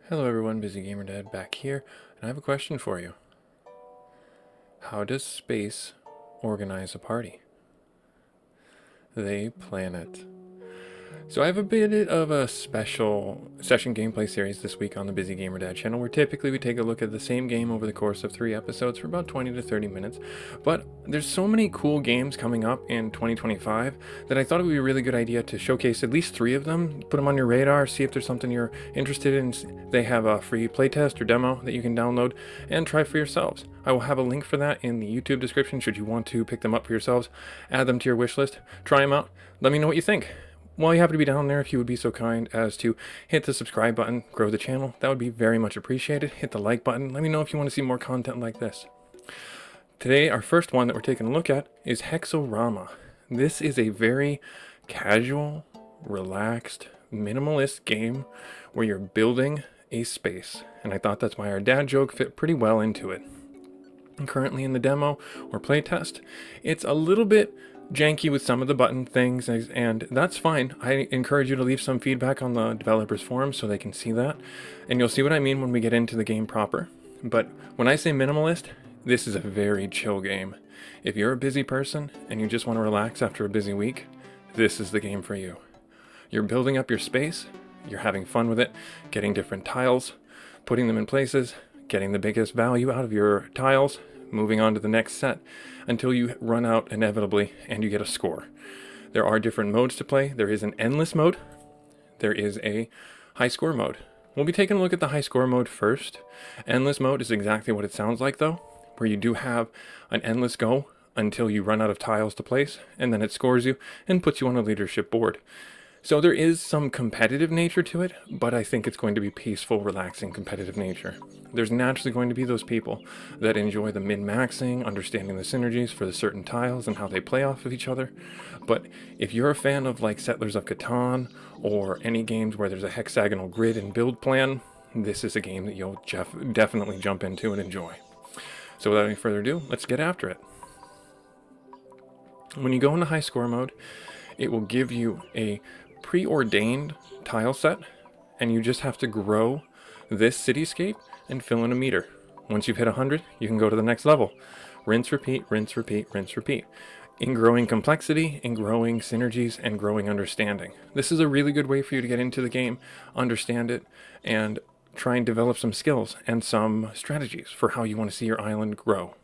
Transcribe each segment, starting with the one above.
Hello everyone, busygamerdad back here, and I have a question for you. How does space organize a party? They plan it. So I have a bit of a special session gameplay series this week on the Busy Gamer Dad channel, where typically we take a look at the same game over the course of 3 episodes for about 20 to 30 minutes. But there's so many cool games coming up in 2025 that I thought it would be a really good idea to showcase at least 3 of them, put them on your radar, see if there's something you're interested in. They have a free playtest or demo that you can download and try for yourselves. I will have a link for that in the YouTube description should you want to pick them up for yourselves. Add them to your wish list, try them out, let me know what you think. While you happen to be down there, if you would be so kind as to hit the subscribe button, grow the channel, that would be very much appreciated. Hit the like button, let me know if you want to see more content like this. Today, our first one that we're taking a look at is Hexaroma. This is a very casual, relaxed, minimalist game where you're building a space. And I thought that's why our dad joke fit pretty well into it. And currently in the demo or playtest, it's a little bit janky with some of the button things, and that's fine. I encourage you to leave some feedback on the developers forum so they can see that, and you'll see what I mean when we get into the game proper. But when I say minimalist, this is a very chill game. If you're a busy person and you just want to relax after a busy week, this is the game for you. You're building up your space, you're having fun with it, getting different tiles, putting them in places, getting the biggest value out of your tiles, moving on to the next set until you run out inevitably and you get a score. There are different modes to play. There is an endless mode. There is a high score mode. We'll be taking a look at the high score mode first. Endless mode is exactly what it sounds like though, where you do have an endless go until you run out of tiles to place, and then it scores you and puts you on a leadership board. So there is some competitive nature to it, but I think it's going to be peaceful, relaxing, competitive nature. There's naturally going to be those people that enjoy the min-maxing, understanding the synergies for the certain tiles and how they play off of each other. But if you're a fan of like Settlers of Catan or any games where there's a hexagonal grid and build plan, this is a game that you'll definitely jump into and enjoy. So without any further ado, let's get after it. When you go into high score mode, it will give you a preordained tile set, and you just have to grow this cityscape and fill in a meter. Once you've hit 100, you can go to the next level. Rinse, repeat, rinse, repeat, rinse, repeat. In growing complexity, in growing synergies, and growing understanding. This is a really good way for you to get into the game, understand it, and try and develop some skills and some strategies for how you want to see your island grow.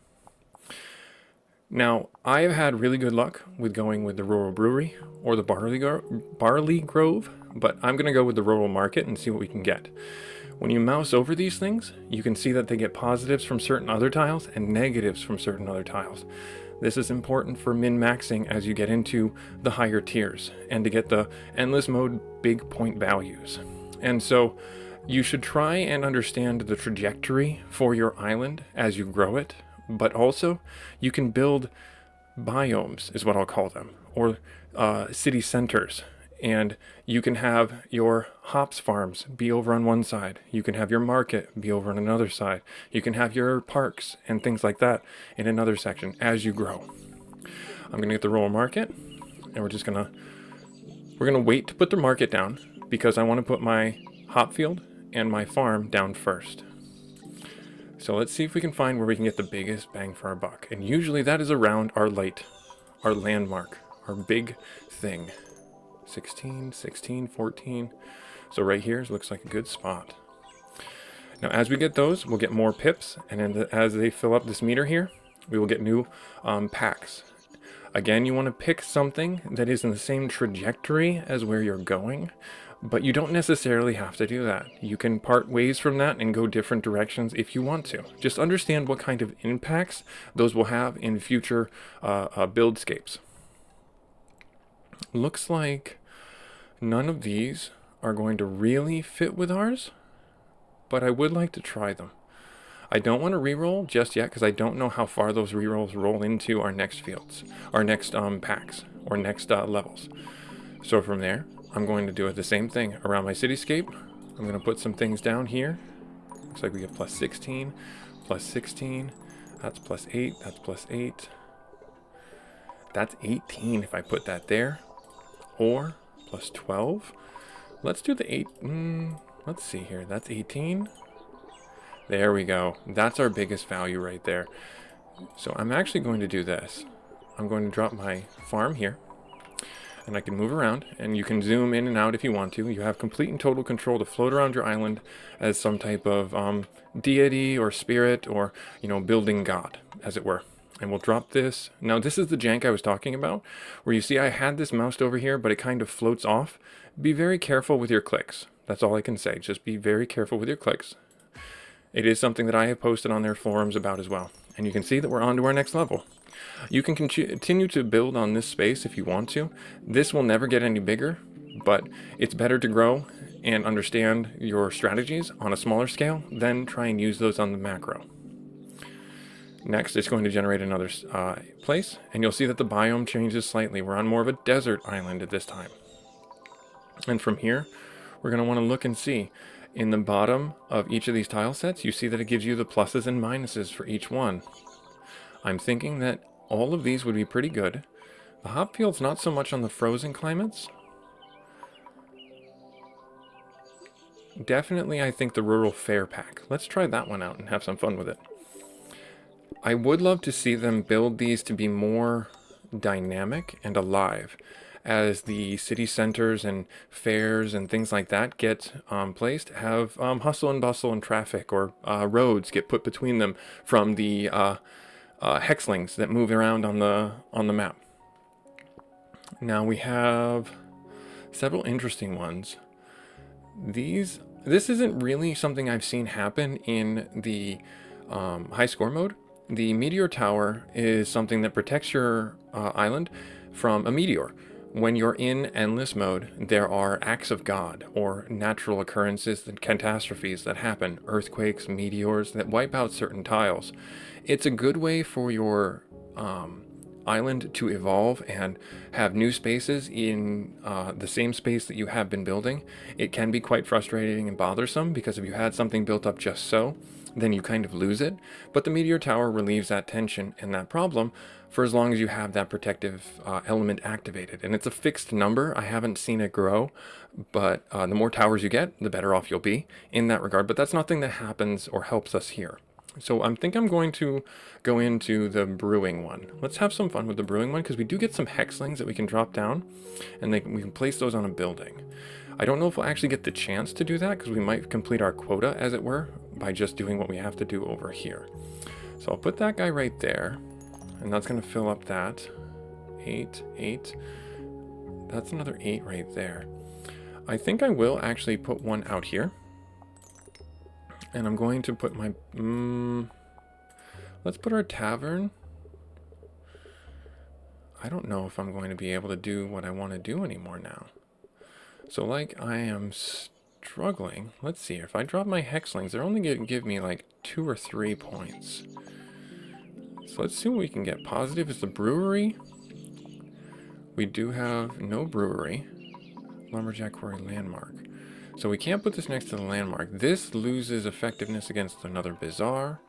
Now, I have had really good luck with going with the Rural Brewery or the Barley Grove, but I'm going to go with the Rural Market and see what we can get. When you mouse over these things, you can see that they get positives from certain other tiles and negatives from certain other tiles. This is important for min-maxing as you get into the higher tiers and to get the endless mode big point values. And so you should try and understand the trajectory for your island as you grow it. But also, you can build biomes, is what I'll call them, or city centers. And you can have your hops farms be over on one side. You can have your market be over on another side. You can have your parks and things like that in another section as you grow. I'm going to get the rural market, and we're going to wait to put the market down because I want to put my hop field and my farm down first. So let's see if we can find where we can get the biggest bang for our buck. And usually that is around our landmark, our big thing. 16, 16, 14. So right here looks like a good spot. Now as we get those, we'll get more pips. And then as they fill up this meter here, we will get new packs. Again, you want to pick something that is in the same trajectory as where you're going. But you don't necessarily have to do that. You can part ways from that and go different directions if you want to. Just understand what kind of impacts those will have in future buildscapes. Looks like none of these are going to really fit with ours, but I would like to try them. I don't want to reroll just yet because I don't know how far those rerolls roll into our next fields, our next packs, or next levels. So from there, I'm going to do it the same thing around my cityscape. I'm going to put some things down here. Looks like we get plus 16, plus 16. That's plus 8, that's plus 8. That's 18 if I put that there. Or plus 12. Let's do the 8. Let's see here. That's 18. There we go. That's our biggest value right there. So I'm actually going to do this. I'm going to drop my farm here. And I can move around, and you can zoom in and out if you want to. You have complete and total control to float around your island as some type of deity or spirit or, you know, building god, as it were. And we'll drop this. Now, this is the jank I was talking about, where you see I had this moused over here, but it kind of floats off. Be very careful with your clicks. That's all I can say. Just be very careful with your clicks. It is something that I have posted on their forums about as well. And you can see that we're on to our next level. You can continue to build on this space if you want to. This will never get any bigger, but it's better to grow and understand your strategies on a smaller scale than try and use those on the macro. Next, it's going to generate another place, and you'll see that the biome changes slightly. We're on more of a desert island at this time. And from here, we're going to want to look and see. In the bottom of each of these tile sets, you see that it gives you the pluses and minuses for each one. I'm thinking that all of these would be pretty good. The hop field's not so much on the frozen climates. Definitely, I think the rural fair pack. Let's try that one out and have some fun with it. I would love to see them build these to be more dynamic and alive as the city centers and fairs and things like that get placed. Have hustle and bustle and traffic or roads get put between them from the hexlings that move around on the map. Now we have several interesting ones. This isn't really something I've seen happen in the high score mode. The meteor tower is something that protects your island from a meteor. When you're in endless mode, there are acts of God or natural occurrences and catastrophes that happen, earthquakes, meteors that wipe out certain tiles. It's a good way for your island to evolve and have new spaces in the same space that you have been building. It can be quite frustrating and bothersome because if you had something built up just so, then you kind of lose it. But the meteor tower relieves that tension and that problem for as long as you have that protective element activated. And it's a fixed number. I haven't seen it grow, but the more towers you get, the better off you'll be in that regard. But that's nothing that happens or helps us here. So I think I'm going to go into the brewing one. Let's have some fun with the brewing one because we do get some hexlings that we can drop down and we can place those on a building. I don't know if we'll actually get the chance to do that because we might complete our quota, as it were, by just doing what we have to do over here. So I'll put that guy right there, and that's going to fill up that. 8, 8. That's another 8 right there. I think I will actually put one out here. And I'm going to put my... let's put our tavern. I don't know if I'm going to be able to do what I want to do anymore now. So like I am struggling. Let's see, if I drop my hexlings, they're only going to give me like 2 or 3 points. So let's see what we can get. Positive is the brewery. We do have no brewery. Lumberjack Quarry landmark. So we can't put this next to the landmark. This loses effectiveness against another bazaar,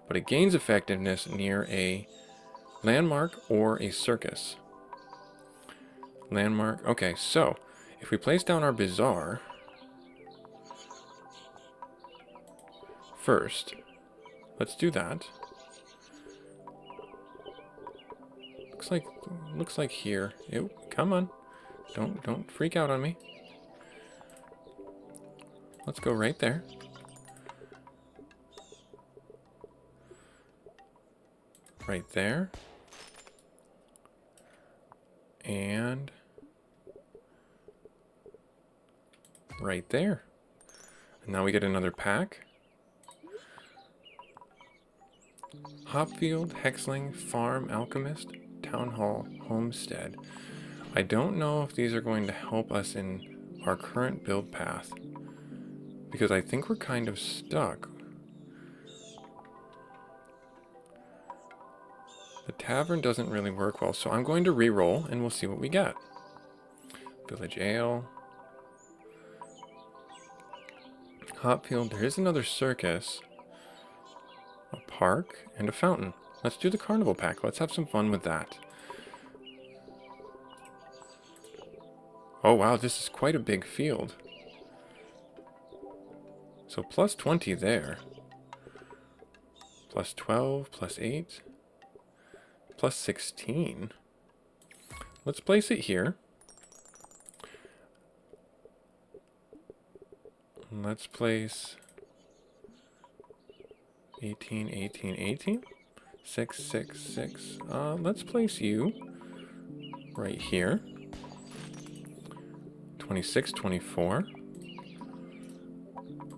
but it gains effectiveness near a landmark or a circus. Landmark. Okay, so if we place down our bazaar first, let's do that. Looks like here. Ew, come on. Don't freak out on me. Let's go right there. Right there. And right there. And now we get another pack. Hopfield, Hexling, Farm, Alchemist, Town Hall, Homestead. I don't know if these are going to help us in our current build path, because I think we're kind of stuck. The tavern doesn't really work well, so I'm going to re-roll and we'll see what we get. Village Ale. Hopfield, there is another circus. A park and a fountain. Let's do the carnival pack. Let's have some fun with that. Oh wow, this is quite a big field. So plus 20 there. Plus 12, plus 8, plus 16. Let's place it here. Let's place 18, 18, 18. 6, 6, 6. Let's place you right here. 26, 24.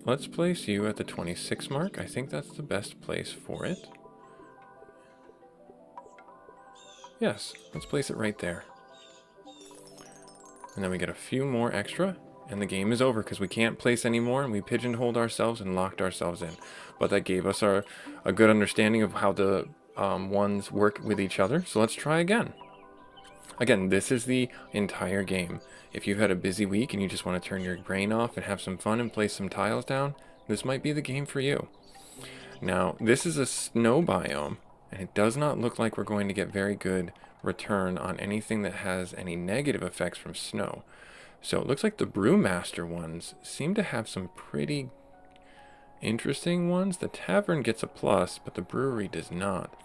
Let's place you at the 26 mark. I think that's the best place for it. Yes, let's place it right there. And then we get a few more extra, and the game is over because we can't place any more, and we pigeonholed ourselves and locked ourselves in. But that gave us a good understanding of how the ones work with each other. So let's try again. Again, this is the entire game. If you've had a busy week and you just want to turn your brain off and have some fun and place some tiles down, this might be the game for you. Now, this is a snow biome, and it does not look like we're going to get very good return on anything that has any negative effects from snow. So it looks like the Brewmaster ones seem to have some pretty interesting ones. The Tavern gets a plus, but the Brewery does not.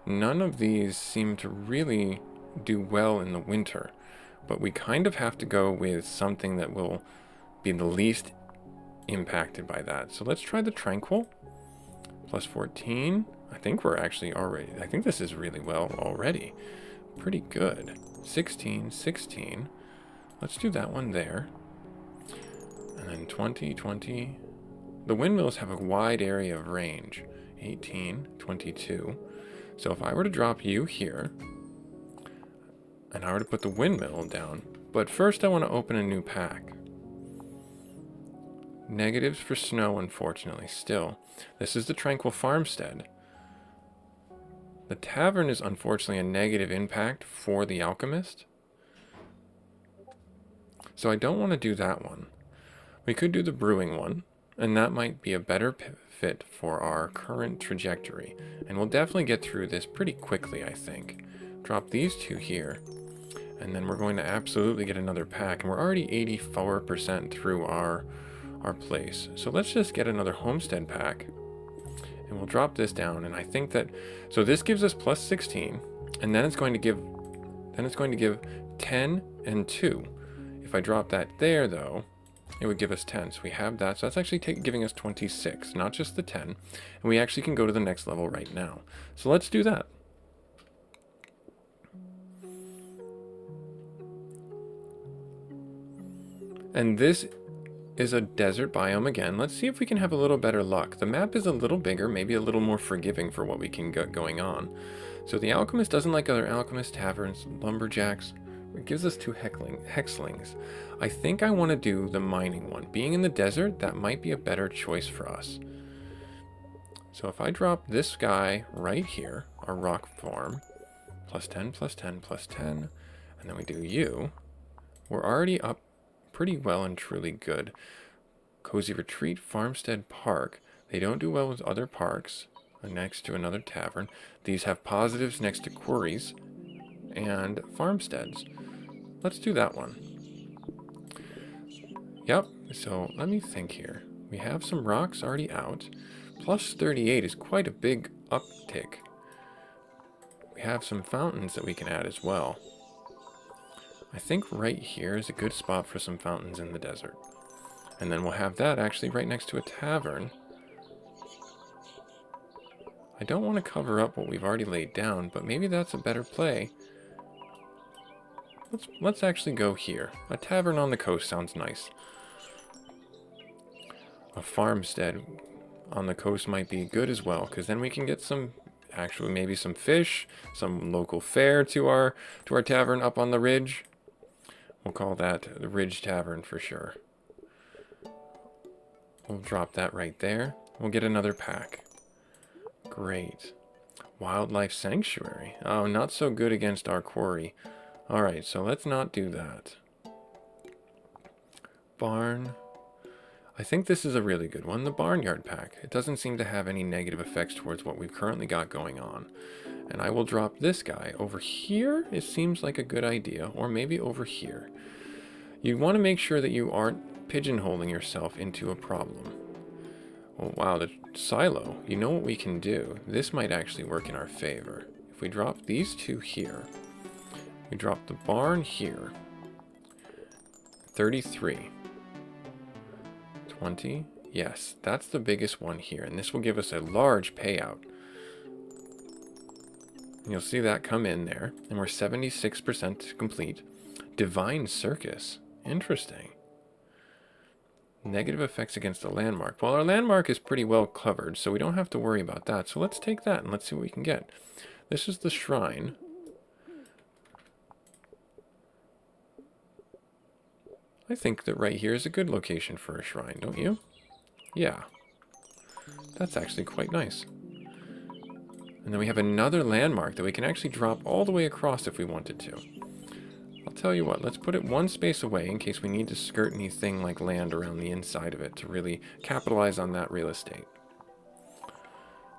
None of these seem to really do well in the winter, but we kind of have to go with something that will be the least impacted by that. So let's try the Tranquil. Plus 14. I think we're actually already, I think this is really well already. Pretty good. 16, 16. Let's do that one there. And then 20, 20. The windmills have a wide area of range. 18, 22. So if I were to drop you here, and I were to put the windmill down, but first I want to open a new pack. Negatives for snow, unfortunately, still. This is the Tranquil Farmstead. The Tavern is unfortunately a negative impact for the Alchemist. So I don't want to do that one. We could do the Brewing one, and that might be a better fit for our current trajectory. And we'll definitely get through this pretty quickly, I think. Drop these two here, and then we're going to absolutely get another pack. And we're already 84% through our place. So let's just get another Homestead pack. And we'll drop this down, and I think that, so this gives us plus 16, and then it's going to give 10 and 2. If I drop that there, though, it would give us 10. So we have that. So that's actually giving us 26, not just the 10. And we actually can go to the next level right now. So let's do that. And this is a desert biome again. Let's see if we can have a little better luck. The map is a little bigger, maybe a little more forgiving for what we can get going on. So the Alchemist doesn't like other Alchemist taverns, lumberjacks. It gives us two hexlings. I think I want to do the mining one. Being in the desert, that might be a better choice for us. So if I drop this guy right here, our rock farm, plus 10, plus 10, plus 10, and then we do you, we're already up pretty well and truly good. Cozy Retreat, Farmstead Park. They don't do well with other parks next to another tavern. These have positives next to quarries and farmsteads. Let's do that one. Yep, so let me think here. We have some rocks already out. Plus 38 is quite a big uptick. We have some fountains that we can add as well. I think right here is a good spot for some fountains in the desert. And then we'll have that actually right next to a tavern. I don't want to cover up what we've already laid down, but maybe that's a better play. Let's actually go here. A tavern on the coast sounds nice. A farmstead on the coast might be good as well, because then we can get some, actually maybe some fish, some local fare to our tavern up on the ridge. We'll call that the Ridge Tavern for sure. We'll drop that right there. We'll get another pack. Great. Wildlife Sanctuary. Oh, not so good against our quarry. Alright, so let's not do that. Barn. I think this is a really good one. The Barnyard Pack. It doesn't seem to have any negative effects towards what we've currently got going on. And I will drop this guy over here. It seems like a good idea. Or maybe over here. You want to make sure that you aren't pigeonholing yourself into a problem. Oh, wow, the silo. You know what we can do? This might actually work in our favor. If we drop these two here, we drop the barn here. 33. 20. Yes, that's the biggest one here, and this will give us a large payout. And you'll see that come in there, and we're 76% complete. Divine Circus. Interesting. Negative effects against a landmark. Well, our landmark is pretty well covered, so we don't have to worry about that. So let's take that and let's see what we can get. This is the shrine. I think that right here is a good location for a shrine, don't you? Yeah. That's actually quite nice. And then we have another landmark that we can actually drop all the way across if we wanted to. I'll tell you what, let's put it one space away in case we need to skirt anything like land around the inside of it to really capitalize on that real estate.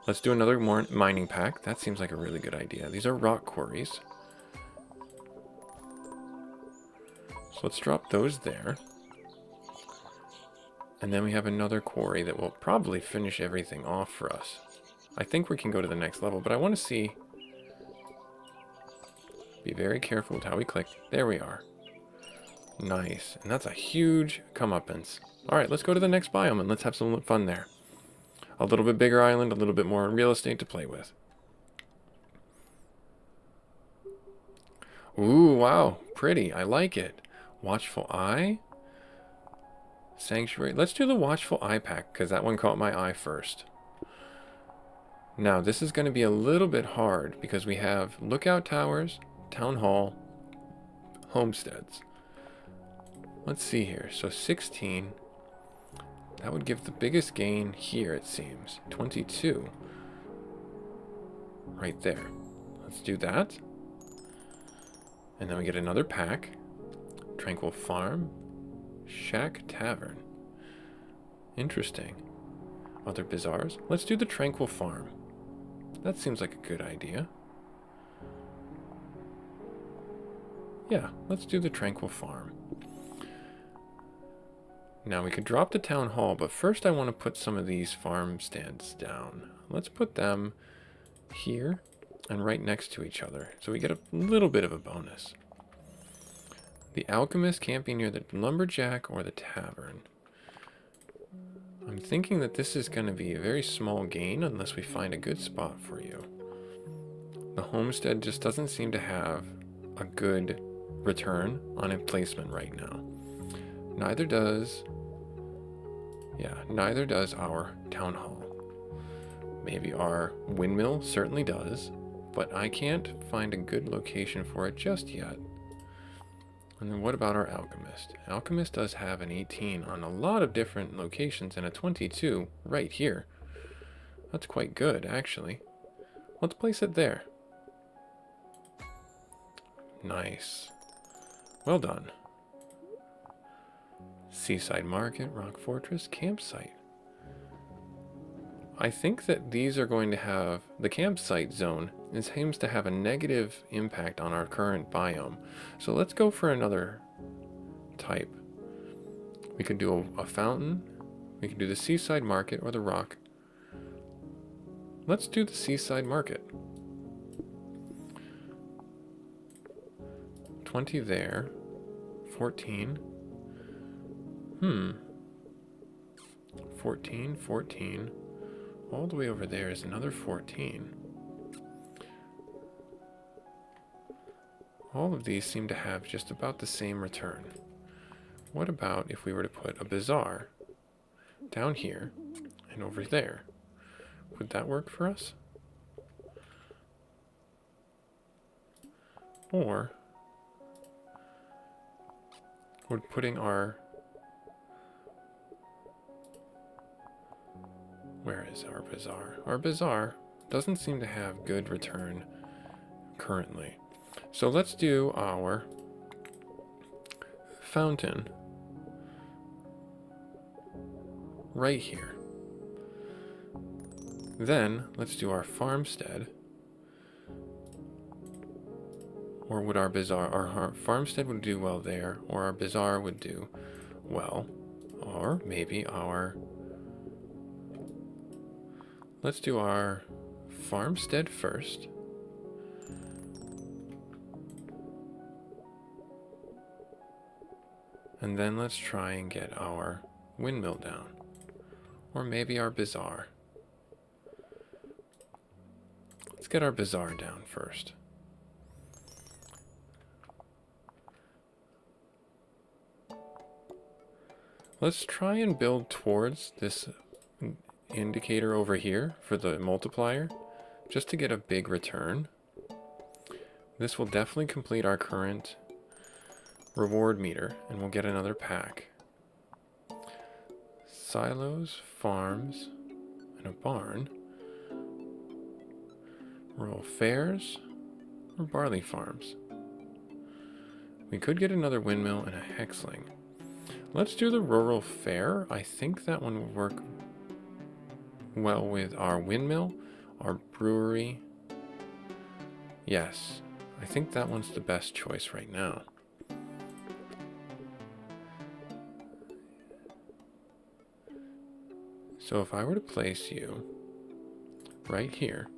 Let's do another more mining pack. That seems like a really good idea. These are rock quarries. So let's drop those there. And then we have another quarry that will probably finish everything off for us. I think we can go to the next level, but I want to see... Be very careful with how we click. There we are. Nice. And that's a huge comeuppance. Alright, let's go to the next biome and let's have some fun there. A little bit bigger island, a little bit more real estate to play with. Ooh, wow. Pretty. I like it. Watchful Eye. Sanctuary. Let's do the Watchful Eye pack because that one caught my eye first. Now, this is going to be a little bit hard because we have lookout towers, town hall, homesteads. Let's see here. So 16. That would give the biggest gain here, it seems. 22. Right there. Let's do that. And then we get another pack. Tranquil Farm. Shack Tavern. Interesting. Other bazaars. Let's do the Tranquil Farm. That seems like a good idea. Yeah, let's do the Tranquil Farm. Now we could drop the Town Hall, but first I want to put some of these farmsteads down. Let's put them here and right next to each other, so we get a little bit of a bonus. The Alchemist can't be near the Lumberjack or the Tavern. I'm thinking that this is going to be a very small gain unless we find a good spot for you. The Homestead just doesn't seem to have a good return on a placement right now. Neither does our Town Hall. Maybe our Windmill certainly does, but I can't find a good location for it just yet. And then what about our Alchemist? Alchemist does have an 18 on a lot of different locations and a 22 right here. That's quite good, actually. Let's place it there. Nice. Well done. Seaside Market, Rock Fortress, Campsite. I think that these are going to have, the campsite zone seems to have a negative impact on our current biome. So let's go for another type. We could do a fountain, we could do the Seaside Market or the rock. Let's do the Seaside Market. 20 there, 14. 14. All the way over there is another 14. All of these seem to have just about the same return. What about if we were to put a bazaar down here and over there? Would that work for us? Or would putting our... Where is our bazaar? Our bazaar doesn't seem to have good return currently. So let's do our fountain right here. Then let's do our farmstead. Or would our bazaar, our farmstead would do well there, or our bazaar would do well, or maybe our Let's do our farmstead first. And then let's try and get our windmill down. Or maybe our bazaar. Let's get our bazaar down first. Let's try and build towards this indicator over here for the multiplier, just to get a big return. This will definitely complete our current reward meter, and we'll get another pack. Silos, farms, and a barn. Rural fairs, or barley farms. We could get another windmill and a hexling. Let's do the rural fair. I think that one will work well with our windmill, our brewery. Yes, I think that one's the best choice right now. So if I were to place you right here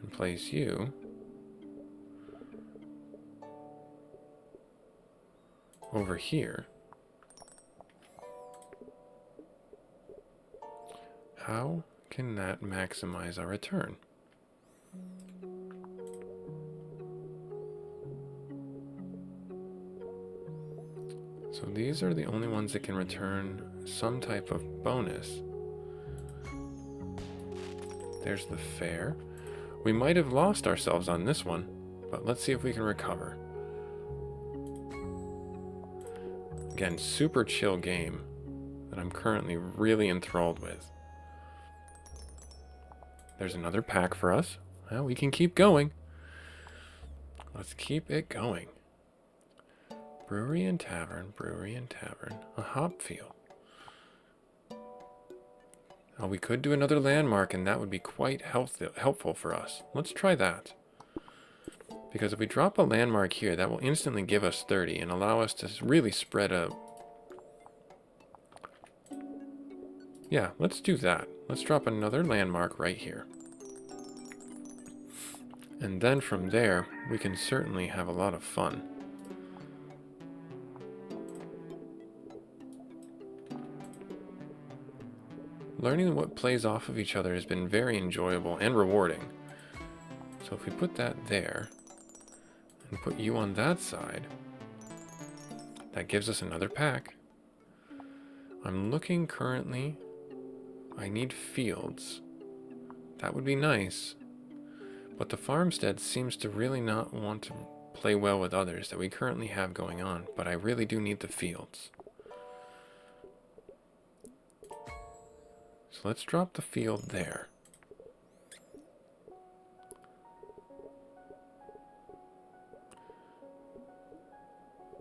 and place you over here, how can that maximize our return? So these are the only ones that can return some type of bonus. There's the fair. We might have lost ourselves on this one, but let's see if we can recover. Again, super chill game that I'm currently really enthralled with. There's another pack for us. Well, we can keep going. Let's keep it going. Brewery and tavern, a hop field. Oh, we could do another landmark, and that would be quite helpful for us. Let's try that. Because if we drop a landmark here, that will instantly give us 30 and allow us to really spread out. Yeah, let's do that. Let's drop another landmark right here. And then from there, we can certainly have a lot of fun. Learning what plays off of each other has been very enjoyable and rewarding. So if we put that there, and put you on that side, that gives us another pack. I'm looking currently, I need fields. That would be nice, but the farmstead seems to really not want to play well with others that we currently have going on, but I really do need the fields. So let's drop the field there.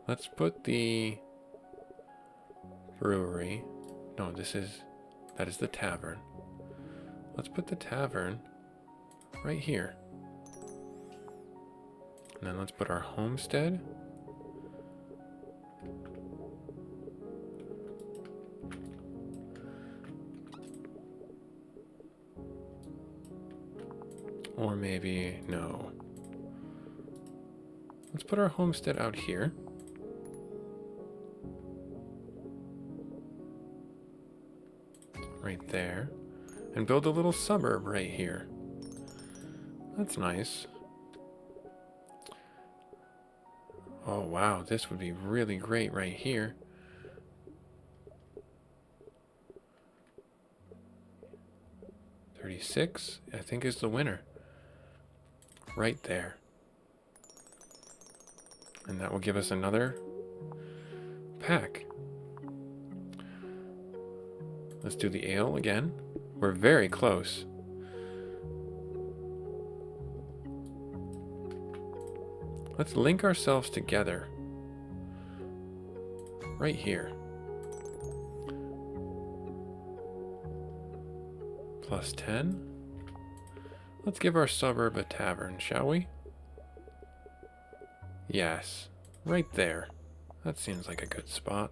Let's put the brewery. No, that is the tavern. Let's put the tavern right here. And then let's put our homestead. Or maybe, no. Let's put our homestead out here. Right there. And build a little suburb right here. That's nice. Oh wow, this would be really great right here. $36, I think, is the winner. Right there. And that will give us another pack. Let's do the ale again. We're very close. Let's link ourselves together. Right here. Plus 10. Let's give our suburb a tavern, shall we? Yes, right there. That seems like a good spot.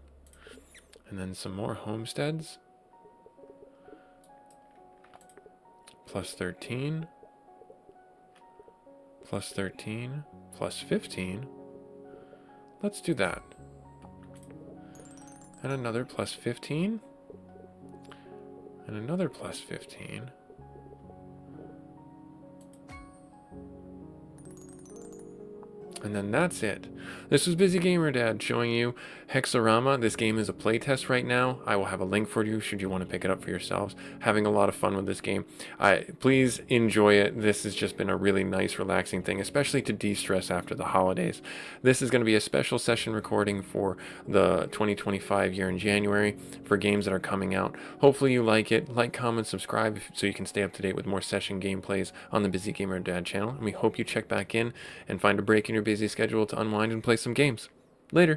And then some more homesteads. plus 13, plus 13, plus 15. Let's do that. And another plus 15. And another plus 15. And then that's it. This was Busy Gamer Dad showing you Hexaroma. This game is a playtest right now. I will have a link for you should you want to pick it up for yourselves. Having a lot of fun with this game. Please enjoy it. This has just been a really nice, relaxing thing, especially to de-stress after the holidays. This is going to be a special session recording for the 2025 year in January for games that are coming out. Hopefully you like it. Like, comment, subscribe so you can stay up to date with more session gameplays on the Busy Gamer Dad channel. And we hope you check back in and find a break in your busy schedule to unwind and play some games. Later.